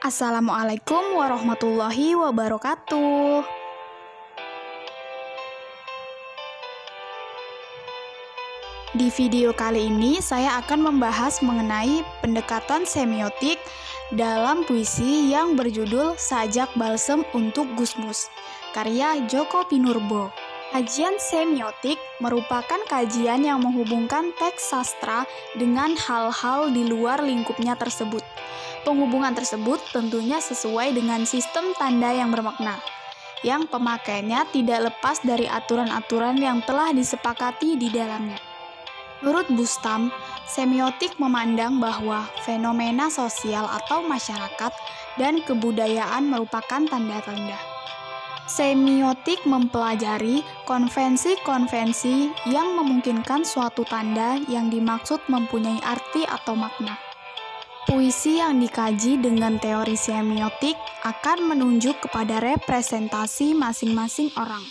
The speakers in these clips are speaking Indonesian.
Assalamualaikum warahmatullahi wabarakatuh. Di video kali ini saya akan membahas mengenai pendekatan semiotik dalam puisi yang berjudul Sajak Balsem untuk Gusmus, karya Djoko Pinurbo. Kajian semiotik merupakan kajian yang menghubungkan teks sastra dengan hal-hal di luar lingkupnya tersebut. Penghubungan tersebut tentunya sesuai dengan sistem tanda yang bermakna, yang pemakaiannya tidak lepas dari aturan-aturan yang telah disepakati di dalamnya. Menurut Bustam, semiotik memandang bahwa fenomena sosial atau masyarakat dan kebudayaan merupakan tanda-tanda. Semiotik mempelajari konvensi-konvensi yang memungkinkan suatu tanda yang dimaksud mempunyai arti atau makna. Puisi yang dikaji dengan teori semiotik akan menunjuk kepada representasi masing-masing orang.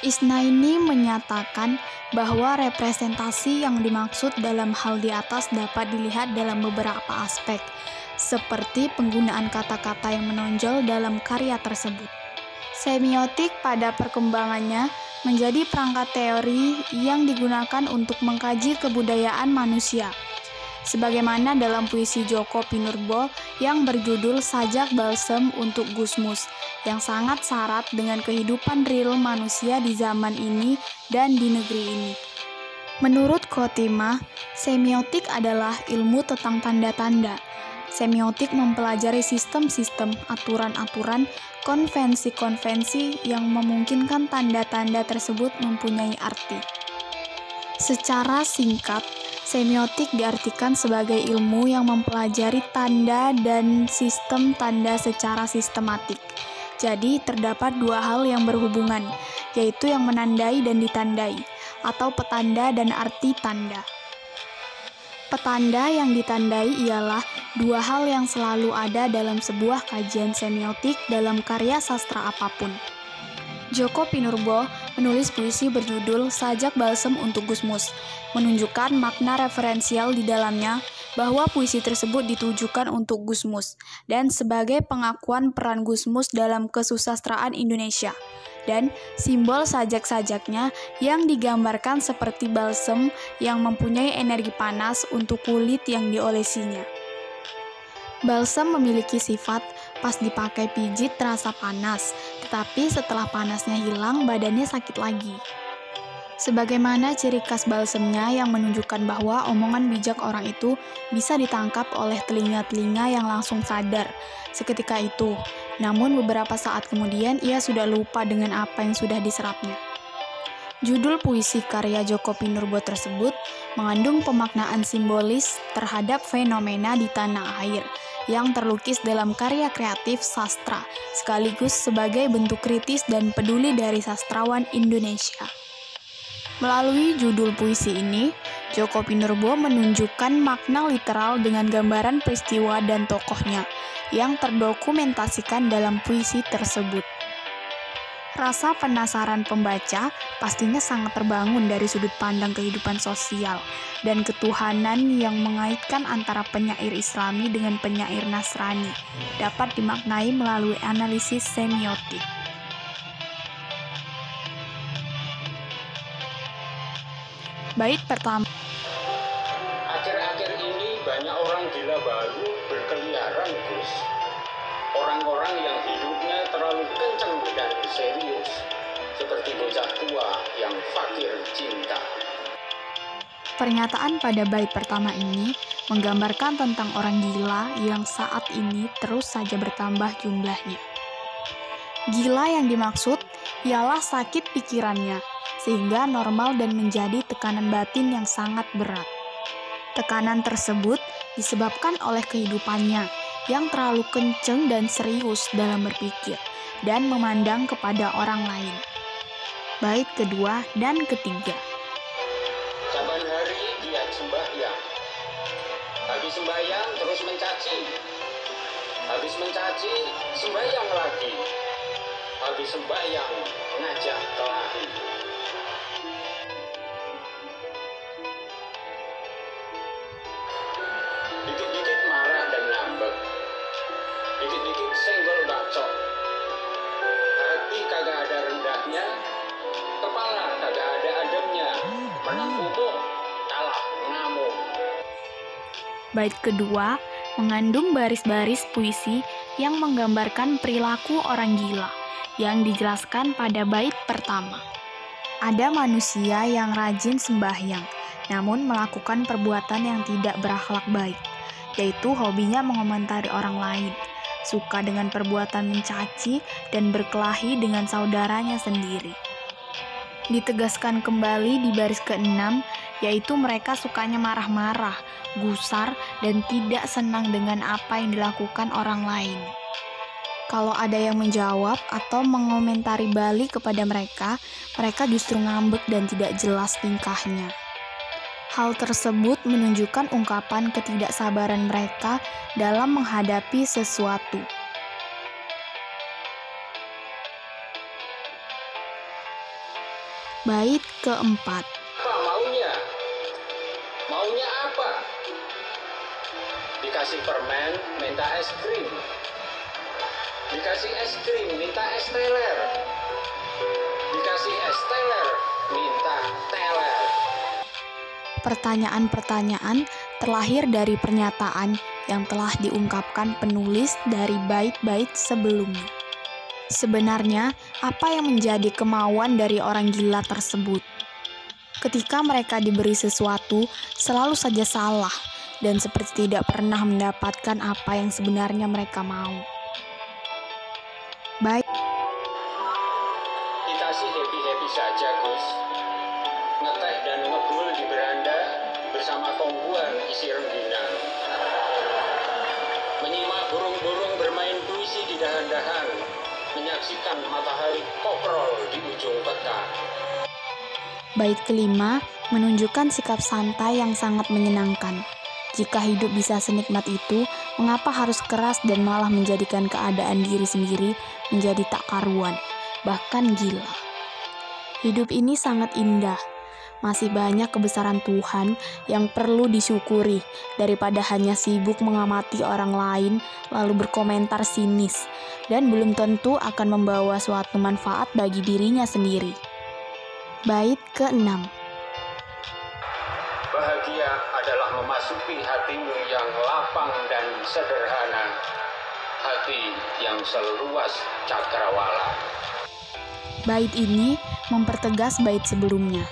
Isnaini menyatakan bahwa representasi yang dimaksud dalam hal di atas dapat dilihat dalam beberapa aspek, seperti penggunaan kata-kata yang menonjol dalam karya tersebut. Semiotik pada perkembangannya menjadi perangkat teori yang digunakan untuk mengkaji kebudayaan manusia. Sebagaimana dalam puisi Djoko Pinurbo yang berjudul Sajak Balsem untuk Gusmus, yang sangat syarat dengan kehidupan real manusia di zaman ini dan di negeri ini. Menurut Khotimah, semiotik adalah ilmu tentang tanda-tanda. Semiotik mempelajari sistem-sistem, aturan-aturan, konvensi-konvensi yang memungkinkan tanda-tanda tersebut mempunyai arti. Secara singkat, semiotik diartikan sebagai ilmu yang mempelajari tanda dan sistem tanda secara sistematik. Jadi, terdapat dua hal yang berhubungan, yaitu yang menandai dan ditandai, atau petanda dan arti tanda. Petanda yang ditandai ialah dua hal yang selalu ada dalam sebuah kajian semiotik dalam karya sastra apapun. Djoko Pinurbo menulis puisi berjudul Sajak Balsem untuk Gusmus, menunjukkan makna referensial di dalamnya bahwa puisi tersebut ditujukan untuk Gusmus dan sebagai pengakuan peran Gusmus dalam kesusastraan Indonesia, dan simbol sajak-sajaknya yang digambarkan seperti balsem yang mempunyai energi panas untuk kulit yang diolesinya. Balsem memiliki sifat pas dipakai pijit terasa panas, tetapi setelah panasnya hilang badannya sakit lagi. Sebagaimana ciri khas balsemnya yang menunjukkan bahwa omongan bijak orang itu bisa ditangkap oleh telinga-telinga yang langsung sadar seketika itu, namun beberapa saat kemudian ia sudah lupa dengan apa yang sudah diserapnya. Judul puisi karya Djoko Pinurbo tersebut mengandung pemaknaan simbolis terhadap fenomena di tanah air yang terlukis dalam karya kreatif sastra, sekaligus sebagai bentuk kritis dan peduli dari sastrawan Indonesia. Melalui judul puisi ini, Djoko Pinurbo menunjukkan makna literal dengan gambaran peristiwa dan tokohnya yang terdokumentasikan dalam puisi tersebut. Rasa penasaran pembaca pastinya sangat terbangun dari sudut pandang kehidupan sosial dan ketuhanan yang mengaitkan antara penyair Islami dengan penyair Nasrani dapat dimaknai melalui analisis semiotik. Bait pertama. Akhir-akhir ini banyak orang gila baru berkeliaran, Gus. Orang-orang yang hidupnya terlalu kencang dan serius, seperti bocah tua yang fakir cinta. Pernyataan pada bait pertama ini menggambarkan tentang orang gila yang saat ini terus saja bertambah jumlahnya. Gila yang dimaksud ialah sakit pikirannya, sehingga normal dan menjadi tekanan batin yang sangat berat. Tekanan tersebut disebabkan oleh kehidupannya yang terlalu kenceng dan serius dalam berpikir dan memandang kepada orang lain. Bait kedua dan ketiga. Saban hari dia sembahyang. Habis sembahyang terus mencaci. Habis mencaci, sembahyang lagi. Habis sembahyang, ngajak kelahi. Dikit-dikit marah dan ngambek. menang umum kalah ngamuk. Bait kedua mengandung baris-baris puisi yang menggambarkan perilaku orang gila yang dijelaskan pada bait pertama. Ada manusia yang rajin sembahyang, namun melakukan perbuatan yang tidak berakhlak baik, yaitu hobinya mengomentari orang lain, suka dengan perbuatan mencaci dan berkelahi dengan saudaranya sendiri. Ditegaskan kembali di baris ke-6, yaitu mereka sukanya marah-marah, gusar, dan tidak senang dengan apa yang dilakukan orang lain. Kalau ada yang menjawab atau mengomentari balik kepada mereka, mereka justru ngambek dan tidak jelas tingkahnya. Hal tersebut menunjukkan ungkapan ketidaksabaran mereka dalam menghadapi sesuatu. Bait keempat. Apa maunya? Maunya apa? Dikasih permen, minta es krim. Dikasih es krim, minta es teler. Dikasih es teler, minta teler. Pertanyaan-pertanyaan terlahir dari pernyataan yang telah diungkapkan penulis dari bait-bait sebelumnya. Sebenarnya, apa yang menjadi kemauan dari orang gila tersebut? Ketika mereka diberi sesuatu, selalu saja salah dan seperti tidak pernah mendapatkan apa yang sebenarnya mereka mau. Baik. Kita sih happy-happy saja, Gus. Ngeteh dan ngebul di beranda bersama kombuan isi rengginang. Menyimak burung-burung bermain puisi di dahan-dahan, menyaksikan matahari koprol di ujung peta. Bait kelima menunjukkan sikap santai yang sangat menyenangkan. Jika hidup bisa senikmat itu, mengapa harus keras dan malah menjadikan keadaan diri sendiri menjadi tak karuan, bahkan gila? Hidup ini sangat indah. Masih banyak kebesaran Tuhan yang perlu disyukuri daripada hanya sibuk mengamati orang lain lalu berkomentar sinis dan belum tentu akan membawa suatu manfaat bagi dirinya sendiri. Bait ke-6. Bahagia adalah memasuki hatimu yang lapang dan sederhana, hati yang seluas cakrawala. Bait ini mempertegas bait sebelumnya.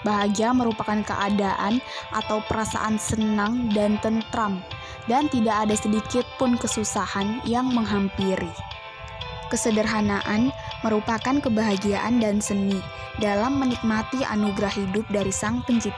Bahagia merupakan keadaan atau perasaan senang dan tentram, dan tidak ada sedikit pun kesusahan yang menghampiri. Kesederhanaan merupakan kebahagiaan dan seni dalam menikmati anugerah hidup dari Sang Pencipta.